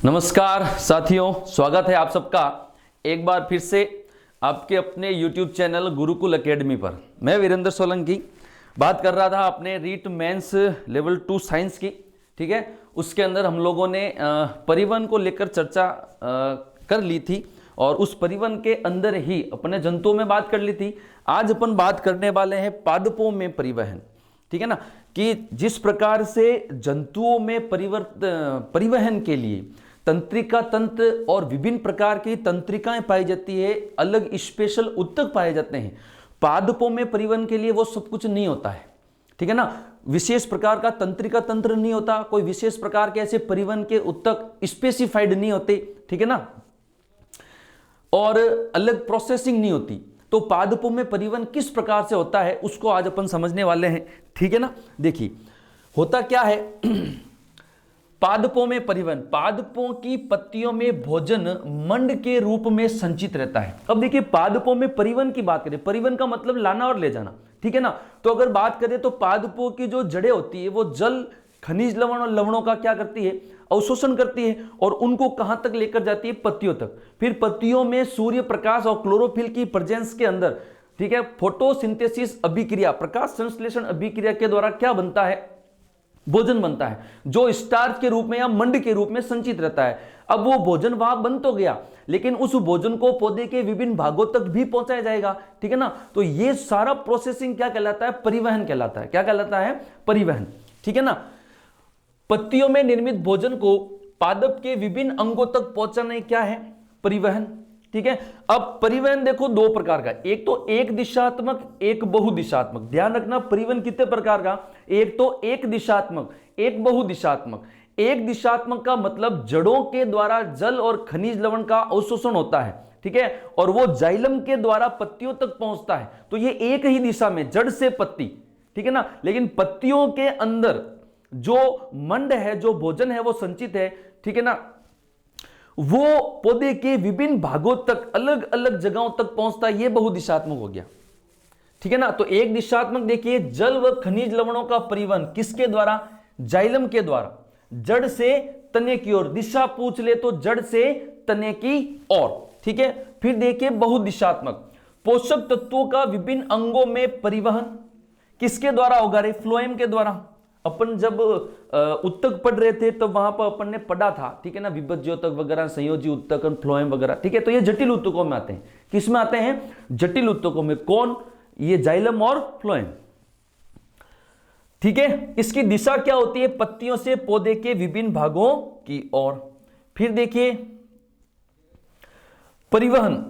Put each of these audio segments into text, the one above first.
नमस्कार साथियों, स्वागत है आप सबका एक बार फिर से आपके अपने YouTube चैनल गुरुकुल एकेडमी पर। मैं वीरेंद्र सोलंकी बात कर रहा था अपने रीट मेंस लेवल 2 साइंस की। ठीक है, उसके अंदर हम लोगों ने परिवहन को लेकर चर्चा कर ली थी और उस परिवहन के अंदर ही अपने जंतुओं में बात कर ली थी। आज अपन बात करने वाले हैं पादपों में परिवहन। ठीक है ना, कि जिस प्रकार से जंतुओं में परिवहन के लिए तंत्रिका तंत्र और विभिन्न प्रकार की तंत्रिकाएं पाई जाती है, अलग स्पेशल उत्तक पाए जाते हैं, पादपों में परिवहन के लिए वो सब कुछ नहीं होता है। ठीक है ना, विशेष प्रकार का तंत्रिका तंत्र नहीं होता, कोई विशेष प्रकार के ऐसे परिवहन के उत्तक स्पेसिफाइड नहीं होते। ठीक है ना, और अलग प्रोसेसिंग नहीं होती। तो पादपों में परिवहन किस प्रकार से होता है उसको आज अपन समझने वाले हैं। ठीक है ना, देखिए होता क्या है पादपों में परिवहन। पादपों की पत्तियों में भोजन मंड के रूप में संचित रहता है। अब देखिए पादपों में परिवहन की बात करें, परिवहन का मतलब लाना और ले जाना। ठीक है ना, तो अगर बात करें तो पादपों की जो जड़ें होती है वो जल, खनिज लवण और लवणों का क्या करती है, अवशोषण करती है और उनको कहां तक लेकर जाती है, पत्तियों तक। फिर पत्तियों में सूर्य प्रकाश और क्लोरोफिल की प्रेजेंस के अंदर, ठीक है, फोटोसिंथेसिस अभिक्रिया, प्रकाश संश्लेषण अभिक्रिया के द्वारा क्या बनता है, भोजन बनता है, जो स्टार्च के रूप में या मंड के रूप में संचित रहता है। अब वो भोजन वहां बन तो गया, लेकिन उस भोजन को पौधे के विभिन्न भागों तक भी पहुंचाया जाएगा। ठीक है ना, तो ये सारा प्रोसेसिंग क्या कहलाता है, परिवहन कहलाता है। क्या कहलाता है, परिवहन। ठीक है ना, पत्तियों में निर्मित भोजन को पादप के विभिन्न अंगों तक पहुंचाना क्या है, परिवहन। ठीक है, अब परिवहन देखो दो प्रकार का, एक तो एक दिशात्मक, एक बहुदिशात्मक। ध्यान रखना परिवहन कितने प्रकार का, एक तो एक दिशात्मक, एक बहुदिशात्मक। एक दिशात्मक का मतलब जड़ों के द्वारा जल और खनिज लवण का अवशोषण होता है। ठीक है, और वो जाइलम के द्वारा पत्तियों तक पहुंचता है, तो ये एक ही दिशा में, जड़ से पत्ती। ठीक है ना, लेकिन पत्तियों के अंदर जो मंड है, जो भोजन है वो संचित है, ठीक है ना, वो पौधे के विभिन्न भागों तक, अलग अलग जगहों तक पहुंचता है, ये बहुदिशात्मक हो गया। ठीक है ना, तो एक दिशात्मक देखिए जल व खनिज लवणों का परिवहन किसके द्वारा, जाइलम के द्वारा, जड़ से तने की ओर। दिशा पूछ ले तो जड़ से तने की ओर। ठीक है, फिर देखिए बहुदिशात्मक, पोषक तत्वों का विभिन्न अंगों में परिवहन किसके द्वारा होगा रे, फ्लोएम के द्वारा। अपन जब उत्तक पढ़ रहे थे तो वहां पर अपन ने पढ़ा था, ठीक है ना, विभज्योतक वगैरह, संयोजी उत्तक, फ्लोएम वगैरह। ठीक है, तो ये जटिल उत्तकों में आते हैं। किस में आते हैं, जटिल उत्तकों में। कौन, ये जाइलम और फ्लोएम। ठीक है, इसकी दिशा क्या होती है, पत्तियों से पौधे के विभिन्न भागों की ओर। फिर देखिए परिवहन,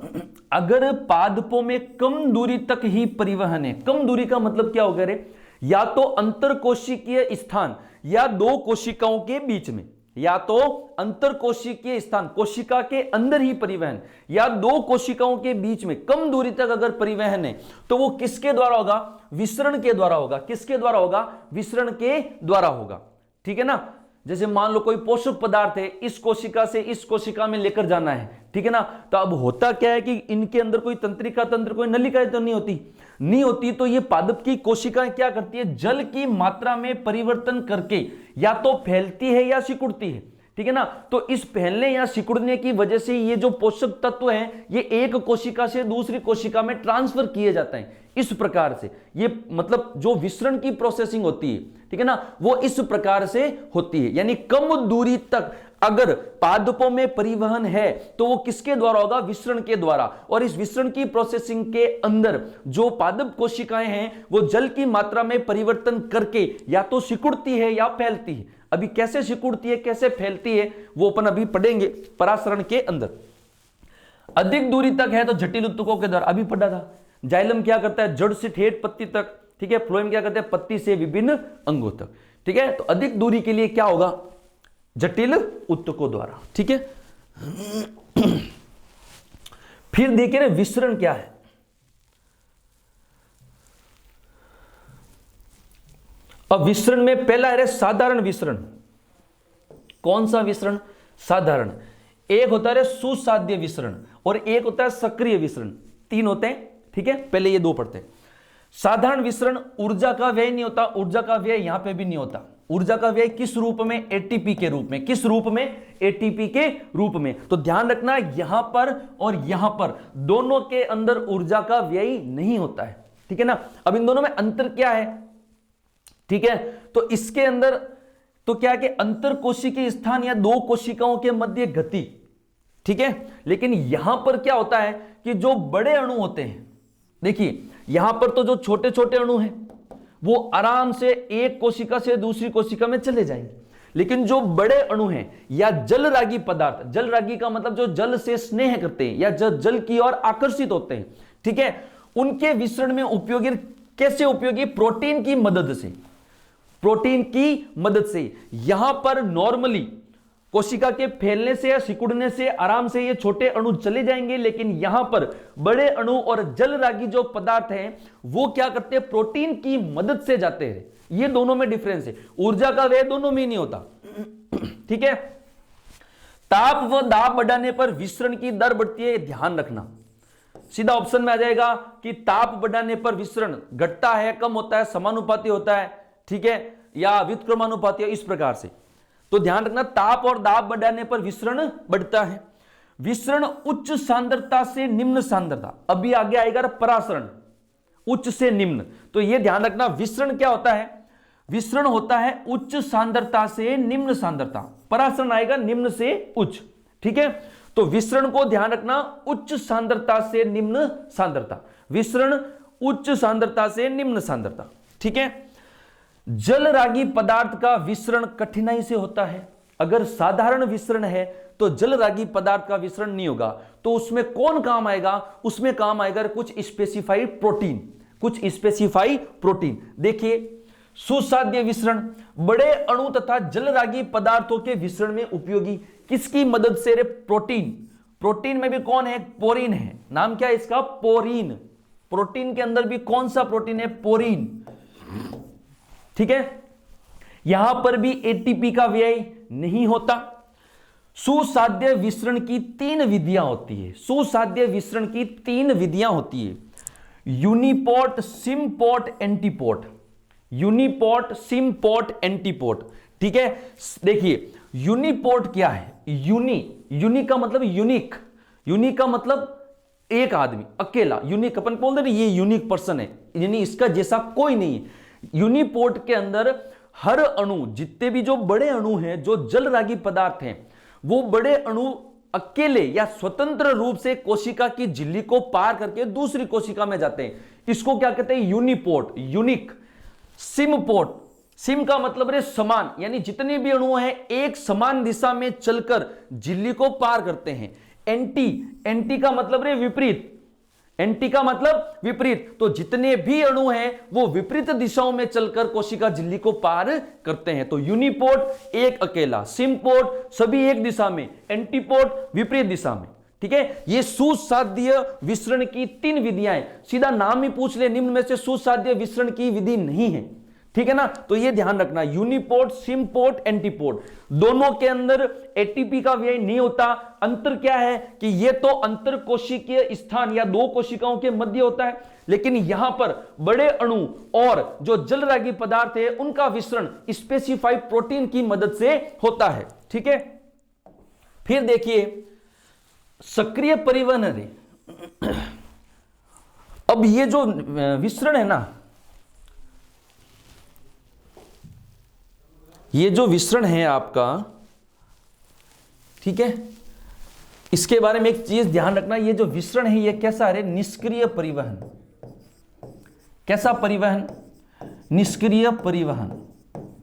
अगर पादपों में कम दूरी तक ही परिवहन है, कम दूरी का मतलब क्या होगा रे, या तो अंतरकोशिकीय स्थान या दो कोशिकाओं के बीच में, या तो अंतरकोशिकीय स्थान, कोशिका के अंदर ही परिवहन, या दो कोशिकाओं के बीच में कम दूरी तक अगर परिवहन है तो वो किसके द्वारा होगा, विसरण के द्वारा होगा। किसके द्वारा होगा, विसरण के द्वारा होगा। ठीक है ना, जैसे मान लो कोई पोषक पदार्थ है, इस कोशिका से इस कोशिका में लेकर जाना है। ठीक है ना, तो अब होता क्या है कि इनके अंदर कोई तंत्रिका तंत्र, कोई नलिकाएं तो नहीं होती, तो ये पादप की कोशिकाएं क्या करती है, जल की मात्रा में परिवर्तन करके या तो फैलती है या सिकुड़ती है। ठीक है ना, तो इस फैलने या सिकुड़ने की वजह से ये जो पोषक तत्व हैं ये एक कोशिका से दूसरी कोशिका में ट्रांसफर किए जाते हैं। इस प्रकार से ये मतलब जो विसरण की प्रोसेसिंग होती है, ठीक है ना, वो इस प्रकार से होती है। यानी कम दूरी तक अगर पादपों में परिवहन है तो वो किसके द्वारा होगा, विसरण के द्वारा। और इस विसरण की प्रोसेसिंग के अंदर जो पादप कोशिकाएं हैं वो जल की मात्रा में परिवर्तन करके या तो सिकुड़ती है या फैलती है। अभी कैसे सिकुड़ती है, कैसे फैलती है, वो अपन अभी पढ़ेंगे परासरण के अंदर। अधिक दूरी तक है तो जटिल उत्तकों के द्वारा, अभी पढ़ा था। जाइलम क्या करता है, जड़ से ठेठ पत्ती तक। ठीक है, फ्लोएम क्या करता है, पत्ती से विभिन्न अंगों तक। ठीक है, तो अधिक दूरी के लिए क्या होगा, जटिल उत्तकों द्वारा। ठीक है, फिर देखिए ना विसरण क्या है। अब विसरण में पहला है साधारण विसरण। कौन सा विसरण, साधारण। एक होता है सुसाध्य विसरण और एक होता है सक्रिय विसरण। तीन होते हैं। ठीक है, पहले ये दो पढ़ते हैं। साधारण विसरण ऊर्जा का व्यय नहीं होता, ऊर्जा का व्यय यहां पे भी नहीं होता। ऊर्जा का व्यय किस रूप में? एटीपी के रूप में। किस रूप में? एटीपी के रूप में। तो ध्यान रखना यहां पर और यहां पर दोनों के अंदर ऊर्जा का व्यय नहीं होता है, ठीक है ना। अब इन दोनों में अंतर क्या है? ठीक है, तो इसके अंदर तो क्या है कि अंतर कोशिकीय स्थान या दो कोशिकाओं के मध्य गति, ठीक है। लेकिन यहां पर क्या होता है कि जो बड़े अणु होते हैं, देखिए यहां पर तो जो छोटे छोटे अणु हैं वो आराम से एक कोशिका से दूसरी कोशिका में चले जाएंगे, लेकिन जो बड़े अणु हैं या जलरागी पदार्थ, जलरागी का मतलब जो जल से स्नेह करते हैं या जो जल की ओर आकर्षित होते हैं, ठीक है, उनके विसरण में उपयोगी कैसे उपयोगी? प्रोटीन की मदद से। प्रोटीन की मदद से यहां पर नॉर्मली कोशिका के फैलने से या सिकुड़ने से आराम से ये छोटे अणु चले जाएंगे, लेकिन यहां पर बड़े अणु और जलरागी जो पदार्थ हैं वो क्या करते हैं? प्रोटीन की मदद से जाते हैं। ये दोनों में डिफरेंस है, ऊर्जा का व्यय दोनों में नहीं होता, ठीक है। ताप व दाब बढ़ाने पर विसरण की दर बढ़ती है, ध्यान रखना। सीधा ऑप्शन में आ जाएगा कि ताप बढ़ाने पर विसरण घटता है, कम होता है, समानुपाती होता है, ठीक है, या व्युत्क्रमानुपाती, इस प्रकार से। तो ध्यान रखना ताप और दाब बढ़ाने पर विसरण बढ़ता है। विसरण उच्च सांद्रता से निम्न सांद्रता, अभी आगे आएगा परासरण, उच्च से निम्न। तो यह ध्यान रखना विसरण क्या होता है? विसरण होता है उच्च सांद्रता से निम्न सांद्रता, परासरण आएगा निम्न से उच्च, ठीक है। तो विसरण को ध्यान रखना उच्च सांद्रता से निम्न सांद्रता, विसरण उच्च सांद्रता से निम्न सांद्रता, ठीक है। जलरागी पदार्थ का विसरण कठिनाई से होता है। अगर साधारण विसरण है तो जलरागी पदार्थ का विसरण नहीं होगा, तो उसमें कौन काम आएगा? उसमें काम आएगा कुछ स्पेसिफाइड प्रोटीन, कुछ स्पेसिफाइड प्रोटीन। देखिए सुसाध्य विसरण बड़े अणु तथा जलरागी पदार्थों के विसरण में उपयोगी, किसकी मदद से? रे प्रोटीन। प्रोटीन में भी कौन है? पोरीन है। नाम क्या है इसका? पोरीन। प्रोटीन के अंदर भी कौन सा प्रोटीन है? पोरीन, ठीक है। यहां पर भी एटीपी का व्यय नहीं होता। सुसाध्य विसरण की 3 विधियां होती है। सुसाध्य विसरण की 3 विधियां होती है, uniport, symport, antiport. Uniport, symport, antiport, ठीक है। देखिए यूनिपोर्ट क्या है? यूनी का मतलब यूनिक, यूनिक का मतलब एक आदमी अकेला, यूनिक अपन बोल रहे ये यूनिक पर्सन है, यानी इसका जैसा कोई नहीं है। यूनिपोर्ट के अंदर हर अणु, जितने भी जो बड़े अणु हैं, जो जलरागी पदार्थ हैं, वो बड़े अणु अकेले या स्वतंत्र रूप से कोशिका की झिल्ली को पार करके दूसरी कोशिका में जाते हैं। इसको क्या कहते हैं? Uniport, unique. सिमपोर्ट, सिम का मतलब है समान, यानी जितने भी अणु हैं एक समान दिशा में चलकर झिल्ली को पार करते हैं। एंटी, एंटी का मतलब है विपरीत, एंटी का मतलब विपरीत। तो जितने भी अणु हैं वो विपरीत दिशाओं में चलकर कोशिका झिल्ली को पार करते हैं। तो यूनिपोर्ट एक अकेला, सिमपोर्ट सभी एक दिशा में, एंटीपोर्ट विपरीत दिशा में, ठीक है। ये सुसाध्य विसरण की 3 विधियां हैं। सीधा नाम ही पूछ ले, निम्न में से सुसाध्य विसरण की विधि नहीं है, ठीक है ना। तो ये ध्यान रखना, यूनिपोर्ट, सिमपोर्ट, एंटीपोर्ट, दोनों के अंदर एटीपी का व्यय नहीं होता। अंतर क्या है कि ये तो अंतर कोशिकीय स्थान या दो कोशिकाओं के मध्य होता है, लेकिन यहां पर बड़े अणु और जो जलरागी पदार्थ है उनका विसरण स्पेसिफाइड प्रोटीन की मदद से होता है, ठीक है। फिर देखिए सक्रिय परिवहन है। अब ये जो विसरण है ना, ये जो विसरण है आपका, ठीक है, इसके बारे में एक चीज ध्यान रखना, ये जो विसरण है ये कैसा है? निष्क्रिय परिवहन। कैसा परिवहन? निष्क्रिय परिवहन,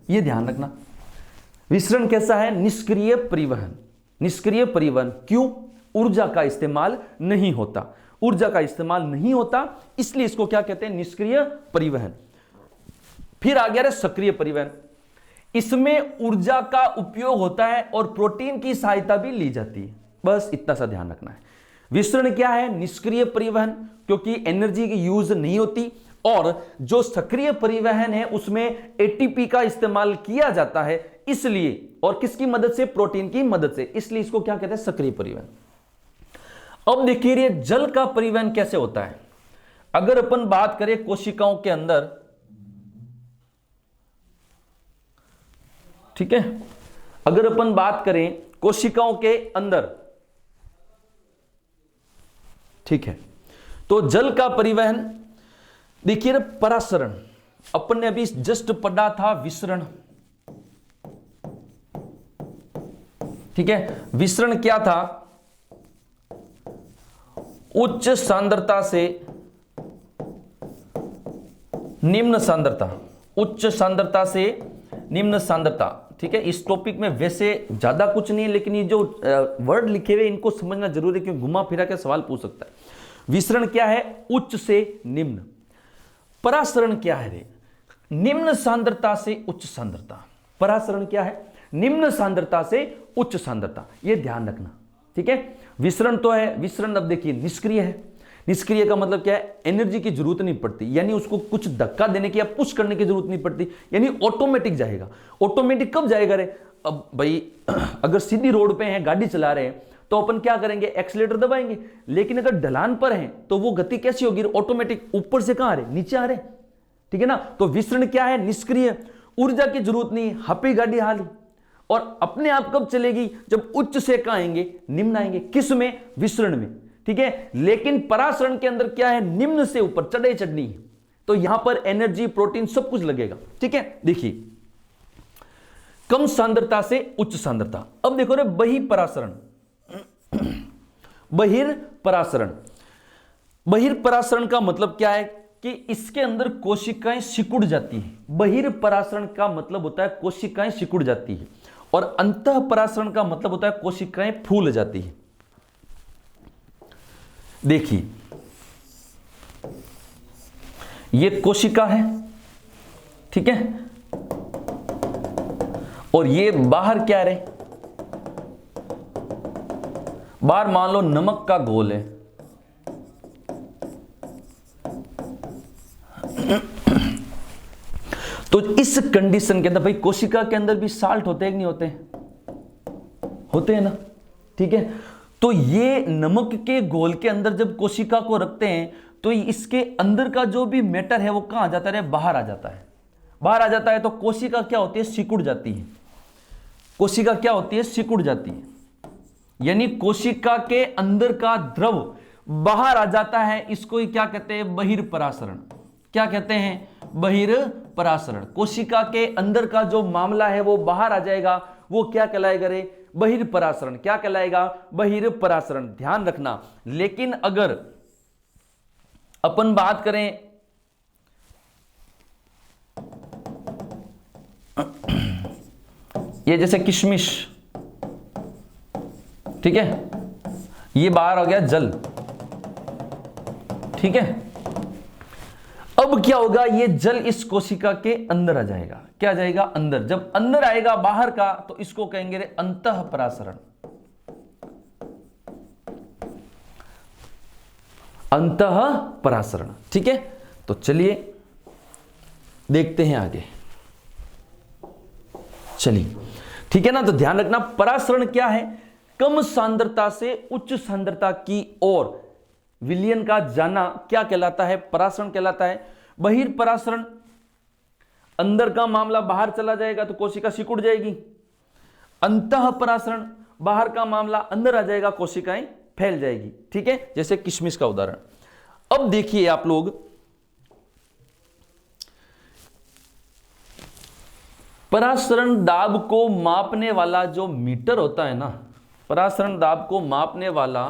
ये ध्यान रखना। विसरण कैसा है? निष्क्रिय परिवहन। निष्क्रिय परिवहन क्यों? ऊर्जा का इस्तेमाल नहीं होता, ऊर्जा का इस्तेमाल नहीं होता, इसलिए इसको क्या कहते हैं? निष्क्रिय परिवहन। फिर आ गया सक्रिय परिवहन। इसमें ऊर्जा का उपयोग होता है और प्रोटीन की सहायता भी ली जाती है, बस इतना सा ध्यान रखना है। विसरण क्या है? निष्क्रिय परिवहन, क्योंकि एनर्जी की यूज नहीं होती। और जो सक्रिय परिवहन है उसमें एटीपी का इस्तेमाल किया जाता है, इसलिए, और किसकी मदद से? प्रोटीन की मदद से, इसलिए इसको क्या कहते हैं? सक्रिय परिवहन। अब देखिए जल का परिवहन कैसे होता है। अगर अपन बात करें कोशिकाओं के अंदर, ठीक है। अगर अपन बात करें कोशिकाओं के अंदर, ठीक है, तो जल का परिवहन देखिए, परासरण अपन ने अभी जस्ट पढ़ा था विसरण, ठीक है। विसरण क्या था? उच्च सांद्रता से निम्न सांद्रता, उच्च सांद्रता से निम्न सांद्रता, ठीक है। इस टॉपिक में वैसे ज्यादा कुछ नहीं है, लेकिन ये जो वर्ड लिखे हुए इनको समझना जरूरी है, क्योंकि घुमा फिरा के सवाल पूछ सकता है। विसरण क्या है? उच्च से निम्न। परासरण क्या है रे? निम्न सांद्रता से उच्च सांद्रता। परासरण क्या है? निम्न सांद्रता से उच्च सांद्रता। ये ध्यान रखना, ठीक है। विसरण तो है, विसरण अब देखिए निष्क्रिय है। निष्क्रिय का मतलब क्या है? एनर्जी की जरूरत नहीं पड़ती, यानी उसको कुछ धक्का देने की या पुश करने की जरूरत नहीं पड़ती, यानी ऑटोमेटिक जाएगा। ऑटोमेटिक कब जाएगा रे? अब भाई अगर सीधी रोड पे हैं, गाड़ी चला रहे हैं, तो अपन क्या करेंगे? एक्सीलेटर दबाएंगे। लेकिन अगर ढलान पर हैं तो वो गति कैसी होगी? ऑटोमेटिक ऊपर से कहां आ रहे? नीचे आ रहे, ठीक है ना। तो विसरण क्या है? निष्क्रिय, ऊर्जा की जरूरत नहीं, हापी गाड़ी हाली, और अपने आप कब चलेगी? जब उच्च से कहां आएंगे? निम्न आएंगे। किस में? विसरण में, ठीक है। लेकिन परासरण के अंदर क्या है? निम्न से ऊपर चढ़े चढ़नी है, तो यहां पर एनर्जी, प्रोटीन सब कुछ लगेगा, ठीक है। देखिए, कम सांद्रता से उच्च सांद्रता। अब देखो रे, बहिर्परासरण, बहिर्परासरण। बहिर्परासरण का मतलब क्या है? कि इसके अंदर कोशिकाएं सिकुड़ जाती है। बहिर्परासरण का मतलब होता है कोशिकाएं सिकुड़ जाती है, और अंतःपरासरण का मतलब होता है कोशिकाएं फूल जाती है। देखिए, ये कोशिका है, ठीक है, और ये बाहर क्या है? बाहर मान लो नमक का घोल है, तो इस कंडीशन के अंदर भाई कोशिका के अंदर भी साल्ट होते हैं कि नहीं होते? होते हैं ना, ठीक है। तो ये नमक के घोल के अंदर जब कोशिका को रखते हैं, तो इसके अंदर का जो भी मैटर है वो कहां आ जाता है? बाहर आ जाता है। बाहर आ जाता है तो कोशिका क्या होती है? सिकुड़ जाती है। कोशिका क्या होती है? सिकुड़ जाती है, यानी कोशिका के अंदर का द्रव बाहर आ जाता है। इसको ही क्या कहते हैं? बहिर्परासरण। क्या कहते हैं? बहिर्परासरण। कोशिका के अंदर का जो मामला है वो बाहर आ जाएगा, वो क्या कहलाएगा रे? बहिर्परासरण। क्या कहलाएगा? बहिर्परासरण। ध्यान रखना। लेकिन अगर अपन बात करें ये जैसे किशमिश, ठीक है, ये बाहर हो गया जल, ठीक है। अब क्या होगा? ये जल इस कोशिका के अंदर आ जाएगा। क्या आ जाएगा? अंदर। जब अंदर आएगा बाहर का, तो इसको कहेंगे रे अंतःपरासरण। अंतःपरासरण, ठीक है। तो चलिए देखते हैं आगे, चलिए, ठीक है ना। तो ध्यान रखना, परासरण क्या है? कम सांद्रता से उच्च सांद्रता की ओर विलयन का जाना क्या कहलाता है? परासरण कहलाता है। बहिर्परासरण, अंदर का मामला बाहर चला जाएगा तो कोशिका सिकुड़ जाएगी। अंतःपरासरण, बाहर का मामला अंदर आ जाएगा, कोशिकाएं फैल जाएगी, ठीक है। जैसे किशमिश का उदाहरण। अब देखिए आप लोग, परासरण दाब को मापने वाला जो मीटर होता है ना, परासरण दाब को मापने वाला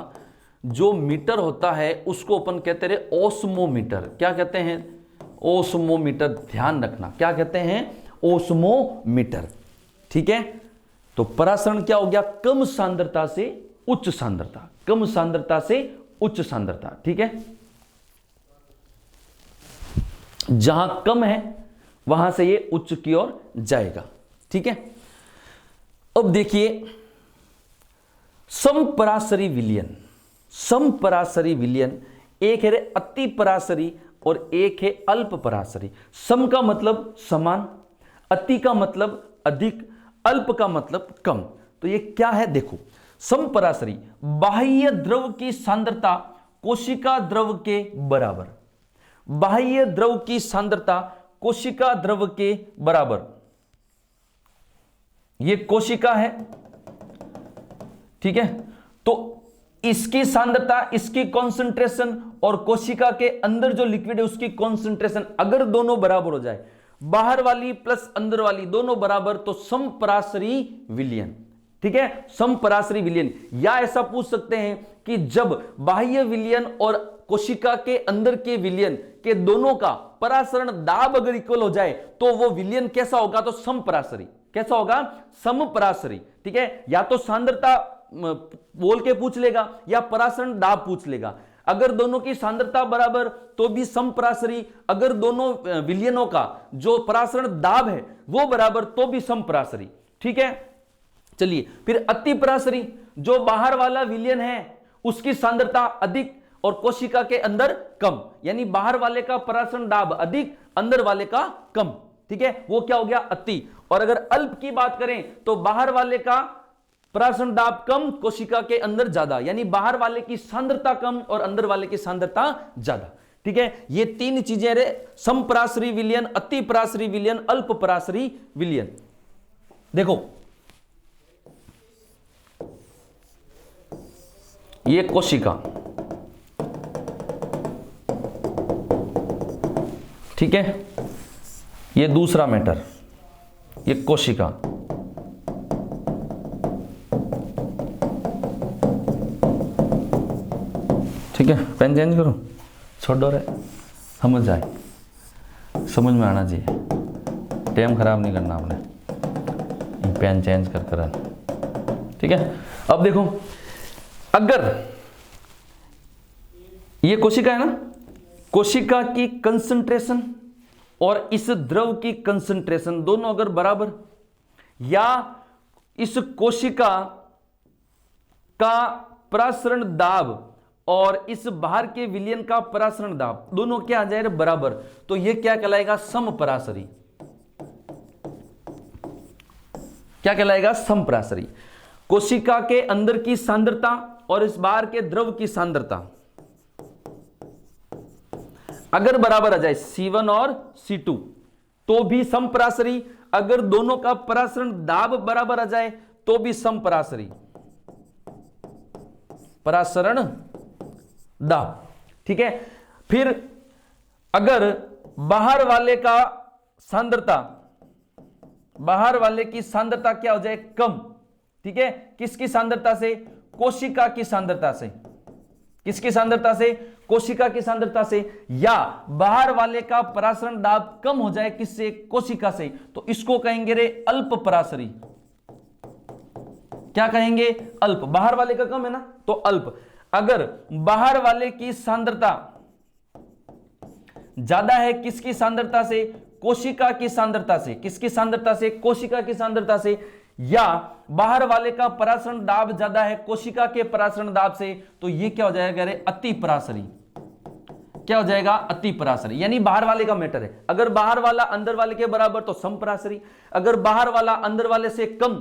जो मीटर होता है उसको अपन कहते हैं ओस्मोमीटर। क्या कहते हैं? ओस्मोमीटर। ध्यान रखना, क्या कहते हैं? ओस्मोमीटर, ठीक है। तो परासरण क्या हो गया? कम सांद्रता से उच्च सांद्रता, कम सांद्रता से उच्च सांद्रता, ठीक है। जहां कम है वहां से ये उच्च की ओर जाएगा, ठीक है। अब देखिए, समपरासरी विलयन। समपरासरी विलयन, एक है अति परासरी और एक है अल्प परासरी। सम का मतलब समान, अति का मतलब अधिक, अल्प का मतलब कम। तो ये क्या है? देखो, समपरासरी, बाह्य द्रव की सांद्रता कोशिका द्रव के बराबर। बाह्य द्रव की सांद्रता कोशिका द्रव के बराबर। ये कोशिका है, ठीक है। तो इसकी सांद्रता, इसकी कॉन्सेंट्रेशन और कोशिका के अंदर जो लिक्विड है उसकी कॉन्सेंट्रेशन अगर दोनों बराबर हो जाए, बाहर वाली प्लस अंदर वाली दोनों बराबर, तो समपराशरी विलयन, ठीक है, समपराशरी विलयन। या ऐसा पूछ सकते हैं कि जब बाह्य विलयन और कोशिका के अंदर के विलयन के दोनों का परासरण दाब अगर इक्वल हो जाए तो वो विलयन कैसा होगा, तो समपराशरी। कैसा होगा, समपराशरी, ठीक है। या तो सांद्रता बोल के पूछ लेगा या परासरण दाब पूछ लेगा। अगर दोनों की सांद्रता बराबर तो भी समपराशरी, अगर दोनों विलयनों का जो परासरण दाब है वो बराबर तो भी समपराशरी, ठीक है। चलिए फिर अतिपराशरी, जो बाहर वाला विलयन है उसकी सांद्रता अधिक और कोशिका के अंदर कम, यानी बाहर वाले का परासरण दाब अधिक, अंदर वाले का कम, ठीक है, वो क्या हो गया, अति। और अगर अल्प की बात करें तो बाहर वाले का परासरण दाब कम, कोशिका के अंदर ज्यादा, यानी बाहर वाले की सांद्रता कम और अंदर वाले की सांद्रता ज्यादा, ठीक है। ये तीन चीजें रे, समपराशरी विलयन, अतिपराशरी विलयन, अल्पपराशरी विलयन। देखो ये कोशिका, ठीक है, ये दूसरा मैटर, ये कोशिका, ठीक है। पेन चेंज करो, छोड़ो रे, समझ जाए, समझ में आना चाहिए, टाइम खराब नहीं करना आपने, पेन चेंज कर, ठीक है। अब देखो, अगर ये कोशिका है ना, कोशिका की कंसंट्रेशन और इस द्रव की कंसंट्रेशन दोनों अगर बराबर, या इस कोशिका का परासरण दाब और इस बाहर के विलयन का परासरण दाब दोनों क्या आ जाए बराबर, तो यह क्या कहलाएगा, समपराशरी। क्या कहलाएगा, समपराशरी। कोशिका के अंदर की सांद्रता और इस बाहर के द्रव की सांद्रता अगर बराबर आ जाए, C1 और C2, तो भी समपराशरी। अगर दोनों का परासरण दाब बराबर आ जाए तो भी समपराशरी, परासरण दाब, ठीक है। फिर अगर बाहर वाले का सांद्रता, बाहर वाले की सांद्रता क्या हो जाए, कम, ठीक है, किसकी सांद्रता से, कोशिका की सांद्रता से, किसकी सांद्रता से, कोशिका की सांद्रता से, या बाहर वाले का परासरण दाब कम हो जाए किससे, कोशिका से, तो इसको कहेंगे रे अल्प पराशरी। क्या कहेंगे, अल्प। बाहर वाले का कम है ना तो अल्प। अगर बाहर वाले की सांद्रता ज्यादा है किसकी सांद्रता से, कोशिका की सांद्रता से, किसकी सांद्रता से, कोशिका की सांद्रता से, या बाहर वाले का परासरण दाब ज्यादा है कोशिका के परासरण दाब से, तो ये क्या हो जाएगा रे, अति पराशरी। क्या हो जाएगा, अति पराशरी, यानी बाहर वाले का मैटर है। अगर बाहर वाला अंदर वाले के बराबर तो समपराशरी, अगर बाहर वाला अंदर वाले से कम,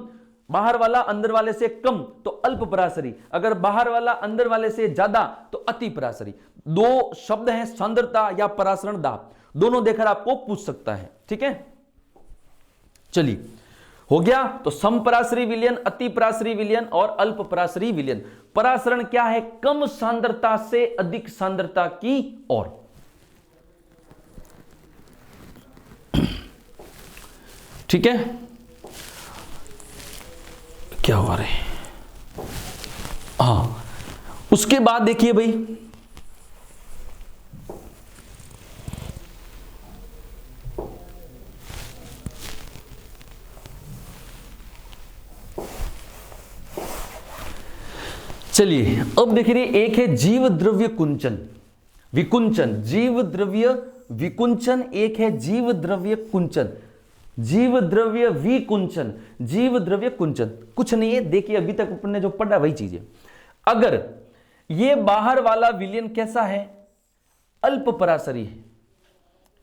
बाहर वाला अंदर वाले से कम तो अल्प पराशरी, अगर बाहर वाला अंदर वाले से ज्यादा तो अति पराशरी। दो शब्द हैं, सांद्रता या परासरण दाब, दोनों देखकर आपको पूछ सकता है, ठीक है। चलिए हो गया, तो समपराशरी विलयन, अतिपराशरी विलयन और अल्पपराशरी विलयन। परासरण क्या है, कम सांद्रता से अधिक सांद्रता की ओर। ठीक है, क्या हुआ रे, हाँ, उसके बाद देखिए भाई, चलिए अब देख रही, एक है जीव द्रव्य कुंचन विकुंचन, जीव द्रव्य विकुंचन, एक है जीव द्रव्य कुंचन, जीव द्रव्य विकुंचन, जीव द्रव्य कुंचन। कुछ नहीं है, देखिए अभी तक अपन ने जो पढ़ा वही चीज है। अगर ये बाहर वाला विलयन कैसा है, अल्प पराशरी है,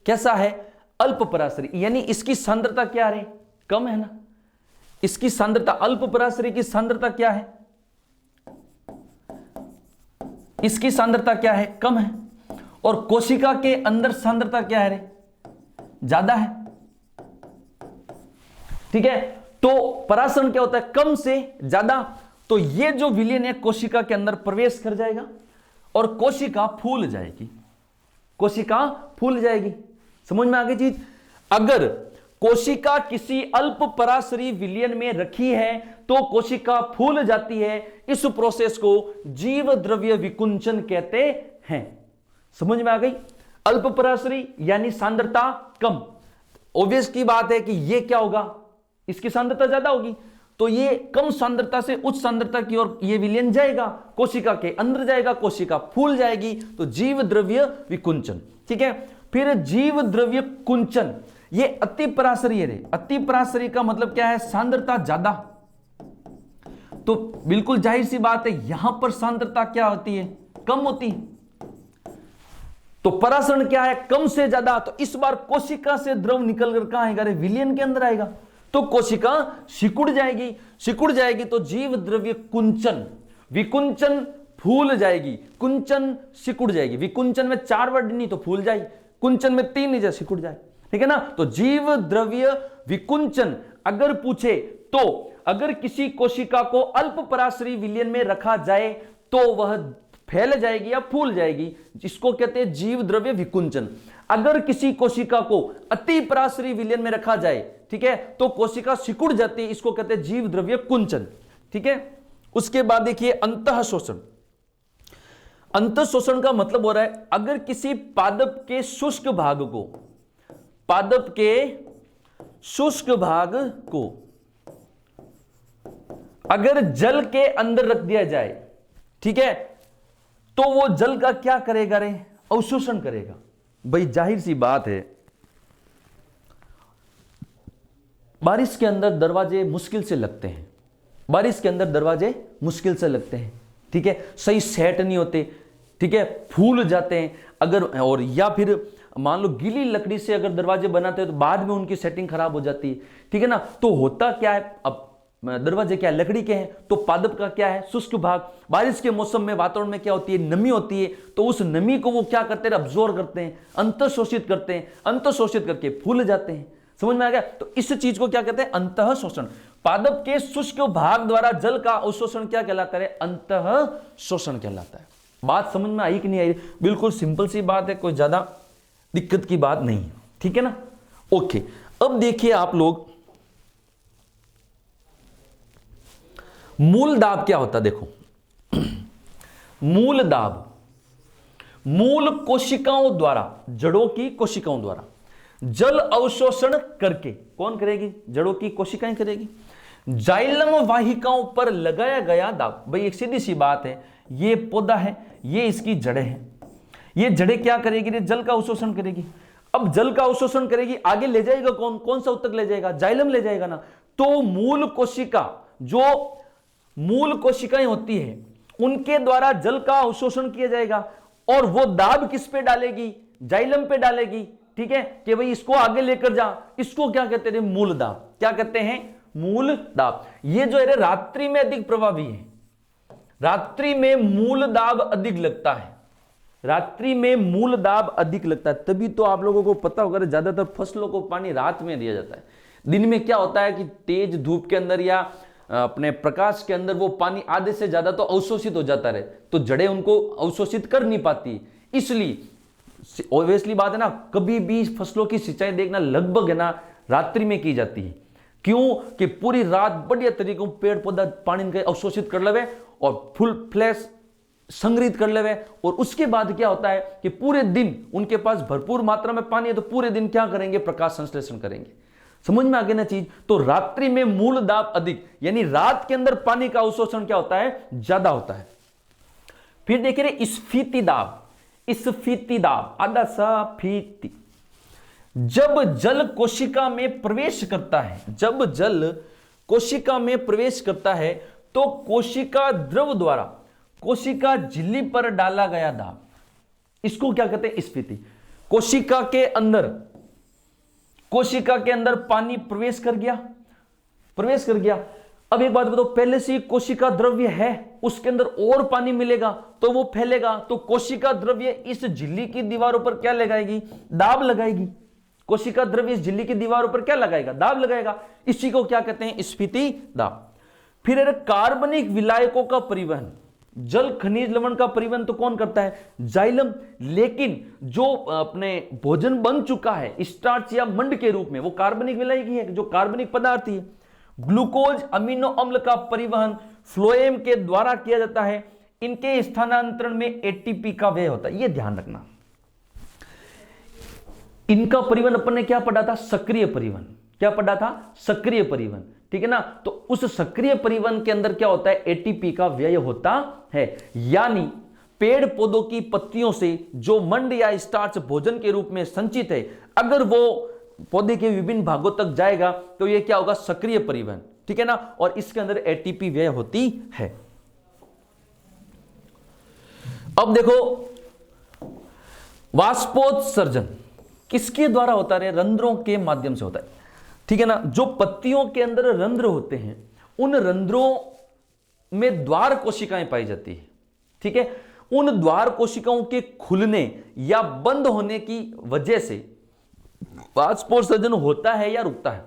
कैसा है, अल्प पराशरी, यानी इसकी सांद्रता क्या है, कम है ना, इसकी सांद्रता, अल्प पराशरी की सांद्रता क्या है, इसकी सांद्रता क्या है, कम है, और कोशिका के अंदर सांद्रता क्या है रे, ज्यादा है। ठीक है, तो परासरण क्या होता है, कम से ज्यादा। तो ये जो विलयन है कोशिका के अंदर प्रवेश कर जाएगा और कोशिका फूल जाएगी, कोशिका फूल जाएगी। समझ में आ गई चीज। अगर कोशिका किसी अल्प पराशरी विलयन में रखी है तो कोशिका फूल जाती है। इस प्रोसेस को जीव द्रव्य विकुंचन कहते हैं। समझ में आ गई। अल्प पराशरी यानी सांद्रता कम, ऑब्वियस की बात है कि ये क्या होगा, इसकी सांद्रता ज्यादा होगी, तो ये कम सांद्रता से उच्च सांद्रता की ओर ये विलयन जाएगा, कोशिका के अंदर जाएगा, कोशिका फूल जाएगी। तो जीव द्रव्य विकुंचन। ठीक है। फिर जीव द्रव्य कुंचन, ये अति पराशरी है। अति पराशरी का मतलब क्या है, सांद्रता ज्यादा। तो बिल्कुल जाहिर सी बात है यहां पर सांद्रता क्या होती है, कम होती है। तो परासरण क्या है, कम से ज्यादा। तो इस बार कोशिका से द्रव निकलकर कहां आएगा, विलयन के अंदर आएगा, तो कोशिका सिकुड़ जाएगी। सिकुड़ जाएगी तो जीव द्रव्य कुंचन, विकुंचन फूल जाएगी, कुंचन सिकुड़ जाएगी। विकुंचन में 4 वर्ड नहीं तो फूल जाएगी, कुंचन में 3 नहीं जाए सिकुड़ जाए। ठीक है ना। तो जीव द्रव्य विकुंचन अगर पूछे तो अगर किसी कोशिका को अल्प पराशरी विलयन में रखा जाए तो वह फैल जाएगी या फूल जाएगी, जिसको कहते हैं जीव द्रव्य विकुंचन। अगर किसी कोशिका को अति पराशरी विलयन में रखा जाए, ठीक है, तो कोशिका सिकुड़ जाती है, इसको कहते हैं जीव द्रव्य कुंचन। ठीक है। उसके बाद देखिए अंतः शोषण। अंतः शोषण का मतलब हो रहा है अगर किसी पादप के शुष्क भाग को, पादप के शुष्क भाग को अगर जल के अंदर रख दिया जाए, ठीक है, तो वो जल का क्या करेगा रे, अवशोषण करेगा। भाई जाहिर सी बात है, बारिश के अंदर दरवाजे मुश्किल से लगते हैं, बारिश के अंदर दरवाजे मुश्किल से लगते हैं। ठीक है, सही सेट नहीं होते, ठीक है, फूल जाते हैं अगर, और या फिर मान लो गीली लकड़ी से अगर दरवाजे बनाते हैं तो बाद में उनकी सेटिंग खराब हो जाती है। ठीक है ना। तो होता क्या है, अब दरवाजे क्या है, लकड़ी के हैं, तो पादप का क्या है, शुष्क भाग। बारिश के मौसम में वातावरण में क्या होती है, नमी होती है, तो उस नमी को वो क्या करते हैं, अब्जॉर्ब करते हैं, अंतःशोषित करते हैं, अंतःशोषित करके फूल जाते हैं। समझ में आ गया। तो इस चीज को क्या कहते हैं, अंतः शोषण। पादप के शुष्क भाग द्वारा जल का अवशोषण क्या कहलाता है, अंतः शोषण कहलाता है। बात समझ में आई कि नहीं आई, बिल्कुल सिंपल सी बात है, कोई ज्यादा दिक्कत की बात नहीं है। ठीक है ना। ओके, अब देखिए आप लोग, मूल दाब क्या होता है, देखो मूल दाब, मूल कोशिकाओं द्वारा, जड़ों की कोशिकाओं द्वारा जल अवशोषण करके, कौन करेगी, जड़ों की कोशिकाएं करेगी, जाइलम वाहिकाओं पर लगाया गया दाब। भाई एक सीधी सी बात है, ये पौधा है, ये इसकी जड़ें हैं, ये जड़ें क्या करेगी, जल का अवशोषण करेगी। अब जल का अवशोषण करेगी, आगे ले जाएगा कौन, कौन सा उत्तक ले जाएगा, जाइलम ले जाएगा ना। तो मूल कोशिका, जो मूल कोशिकाएं होती है, उनके द्वारा जल का अवशोषण किया जाएगा, और वो दाब किस पे डालेगी, जाइलम पे डालेगी। ठीक है, कि भाई इसको आगे लेकर जा, इसको क्या कहते हैं, मूल दाब। क्या कहते हैं, मूल दाब। ये जो है रात्रि में अधिक प्रभावी है, रात्रि में मूल दाब अधिक लगता है, रात्रि में मूल दाब अधिक लगता है। तभी तो आप लोगों को पता होगा ज्यादातर फसलों को पानी रात में दिया जाता है। दिन में क्या होता है कि तेज धूप के अंदर या अपने प्रकाश के अंदर वो पानी आधे से ज्यादा तो अवशोषित हो जाता है, तो जड़ें उनको अवशोषित कर नहीं पाती। इसलिए ऑब्वियसली बात है ना, कभी भी फसलों की सिंचाई देखना लगभग है ना रात्रि में की जाती है। क्यों कि पूरी रात बढ़िया तरीके से पेड़ पौधा पानी के अवशोषित कर लेवे और फुल फ्लैश संग्रहित कर लेवे, और उसके बाद क्या होता है कि पूरे दिन उनके पास भरपूर मात्रा में पानी है, तो पूरे दिन क्या करेंगे, प्रकाश संश्लेषण करेंगे। समझ में आ गया ना चीज। तो रात्रि में मूल दाब अधिक, यानी रात के अंदर पानी का अवशोषण क्या होता है, ज्यादा होता है। फिर देखिए स्फीति दाब, स्फीति दाब, आधा सफीति। जब जल कोशिका में प्रवेश करता है, जब जल कोशिका में प्रवेश करता है तो कोशिका द्रव द्वारा कोशिका झिल्ली पर डाला गया दाब, इसको क्या कहते हैं, स्फीति। कोशिका के अंदर, कोशिका के अंदर पानी प्रवेश कर गया, प्रवेश कर गया। अब एक बात बताओ, पहले से कोशिका द्रव्य है, उसके अंदर और पानी मिलेगा तो वो फैलेगा, तो कोशिका द्रव्य इस झिल्ली की दीवारों पर क्या लगाएगी, दाब लगाएगी। कोशिका द्रव्य इस झिल्ली की दीवारों पर क्या लगाएगा, दाब लगाएगा। इसी को क्या कहते हैं, स्फीति दाब। फिर है कार्बनिक विलायकों का परिवहन, जल खनिज लवण का परिवहन तो कौन करता है, जाइलम। लेकिन जो अपने भोजन बन चुका है स्टार्च या मंड के रूप में, वो कार्बनिक विलायक ही है, जो कार्बनिक पदार्थ ही है। ग्लूकोज अमीनो अम्ल का परिवहन फ्लोएम के द्वारा किया जाता है। इनके स्थानांतरण में एटीपी का व्यय होता है, यह ध्यान रखना। इनका परिवहन अपन ने क्या पढ़ा था, सक्रिय परिवहन। क्या पढ़ा था, सक्रिय परिवहन, ठीक है ना। तो उस सक्रिय परिवहन के अंदर क्या होता है, एटीपी का व्यय होता है। यानी पेड़ पौधों की पत्तियों से जो मंड या स्टार्च भोजन के रूप में संचित है, अगर वो पौधे के विभिन्न भागों तक जाएगा तो ये क्या होगा, सक्रिय परिवहन, ठीक है ना। और इसके अंदर एटीपी व्यय होती है। अब देखो, वाष्पोत्सर्जन किसके द्वारा होता है, रंध्रों के माध्यम से होता है, ठीक है ना। जो पत्तियों के अंदर रंध्र होते हैं, उन रंध्रों में द्वार कोशिकाएं पाई जाती है, ठीक है। उन द्वार कोशिकाओं के खुलने या बंद होने की वजह से वाष्पोत्सर्जन होता है या रुकता है,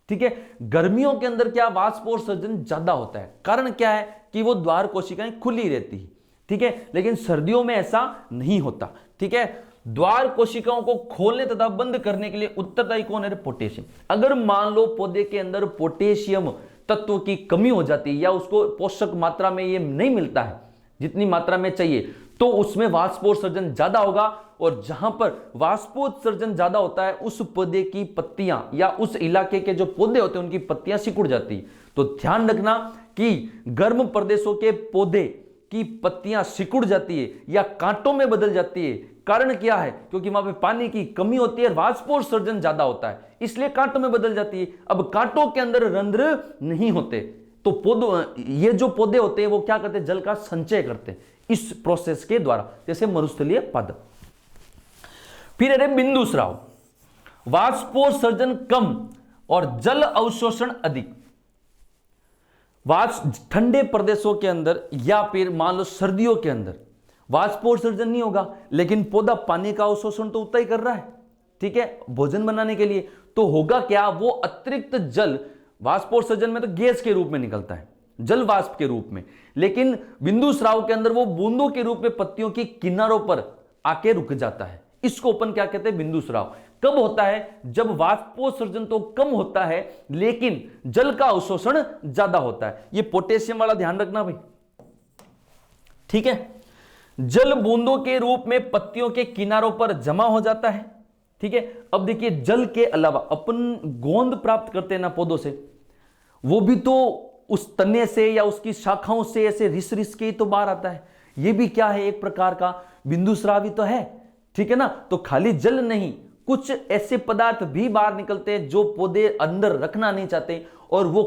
ठीक है। गर्मियों के अंदर क्या वाष्पोत्सर्जन ज्यादा होता है, कारण क्या है कि वो द्वार कोशिकाएं खुली रहती है, ठीक है। लेकिन सर्दियों में ऐसा नहीं होता, ठीक है। द्वार कोशिकाओं को खोलने तथा बंद करने के लिए उत्तरदायी कौन है, पोटेशियम। अगर मान लो पौधे के अंदर पोटेशियम तत्व की कमी हो जाती है या उसको पोषक मात्रा में ये नहीं मिलता है जितनी मात्रा में चाहिए, तो उसमें वाष्पोत्सर्जन ज्यादा होगा। और जहां पर वाष्पोत्सर्जन ज्यादा होता है उस पौधे की पत्तियां या उस इलाके के जो पौधे होते हैं उनकी पत्तियां सिकुड़ जाती है। तो ध्यान रखना कि गर्म प्रदेशों के पौधे की पत्तियां सिकुड़ जाती है या कांटों में बदल जाती है, कारण क्या है, क्योंकि वहां पे पानी की कमी होती है, वाष्पोत्सर्जन ज्यादा होता है, इसलिए कांटों में बदल जाती है। अब कांटों के अंदर रंध्र नहीं होते, तो पौधों, ये जो पौधे होते हैं वो क्या करते हैं, जल का संचय करते हैं इस प्रोसेस के द्वारा, जैसे मरुस्थलीय पादप। फिर है बिंदु स्राव, वाष्पोत्सर्जन कम और जल अवशोषण अधिक। ठंडे प्रदेशों के अंदर या फिर मान लो सर्दियों के अंदर वाष्पोत्सर्जन नहीं होगा, लेकिन पौधा पानी का अवशोषण तो उतना ही कर रहा है, ठीक है, भोजन बनाने के लिए। तो होगा क्या, वो अतिरिक्त जल, वाष्पोत्सर्जन में तो गैस के रूप में निकलता है, जल वाष्प के रूप में, लेकिन बिंदु स्राव के अंदर वो बूंदों के रूप में पत्तियों की किनारों पर आके रुक जाता है। इसको अपन क्या कहते हैं, बिंदु स्राव। कब होता है, जब वाष्पोत्सर्जन तो कम होता है लेकिन जल का अवशोषण ज्यादा होता है। ये पोटेशियम वाला ध्यान रखना भाई, ठीक है। जल बूंदों के रूप में पत्तियों के किनारों पर जमा हो जाता है, ठीक है। अब देखिए, जल के अलावा अपन गोंद प्राप्त करते हैं ना पौधों से, वो भी तो उस तने से या उसकी शाखाओं से ऐसे रिस रिस के तो बाहर आता है। ये भी क्या है, एक प्रकार का बिंदु स्रावी तो है, ठीक है ना। तो खाली जल नहीं, कुछ ऐसे पदार्थ भी बाहर निकलते हैं जो पौधे अंदर रखना नहीं चाहते, और वो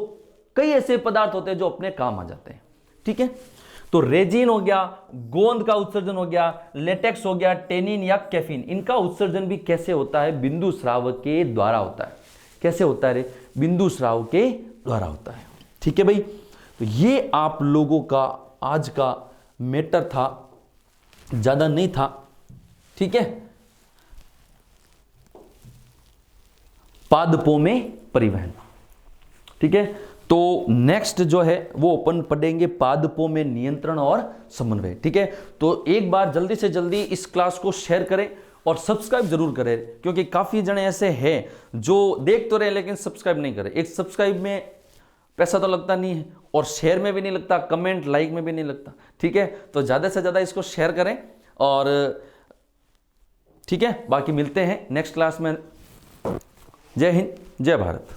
कई ऐसे पदार्थ होते हैं जो अपने काम आ जाते हैं, ठीक है। तो रेजिन हो गया, गोंद का उत्सर्जन हो गया, लेटेक्स हो गया, टेनिन या कैफीन, इनका उत्सर्जन भी कैसे होता है, बिंदु स्राव के द्वारा होता है। कैसे होता है रे, बिंदु स्राव के द्वारा होता है, ठीक है भाई। तो ये आप लोगों का आज का मैटर था, ज्यादा नहीं था, ठीक है। पादपों में परिवहन, ठीक है। तो नेक्स्ट जो है वो अपन पढ़ेंगे पादपों में नियंत्रण और समन्वय, ठीक है। तो एक बार जल्दी से जल्दी इस क्लास को शेयर करें और सब्सक्राइब जरूर करें, क्योंकि काफी जने ऐसे हैं जो देख तो रहे लेकिन सब्सक्राइब नहीं करें। एक सब्सक्राइब में पैसा तो लगता नहीं है और शेयर में भी नहीं लगता, कमेंट लाइक में भी नहीं लगता, ठीक है। तो ज्यादा से ज्यादा इसको शेयर करें और ठीक है, बाकी मिलते हैं नेक्स्ट क्लास में। जय हिंद, जय भारत।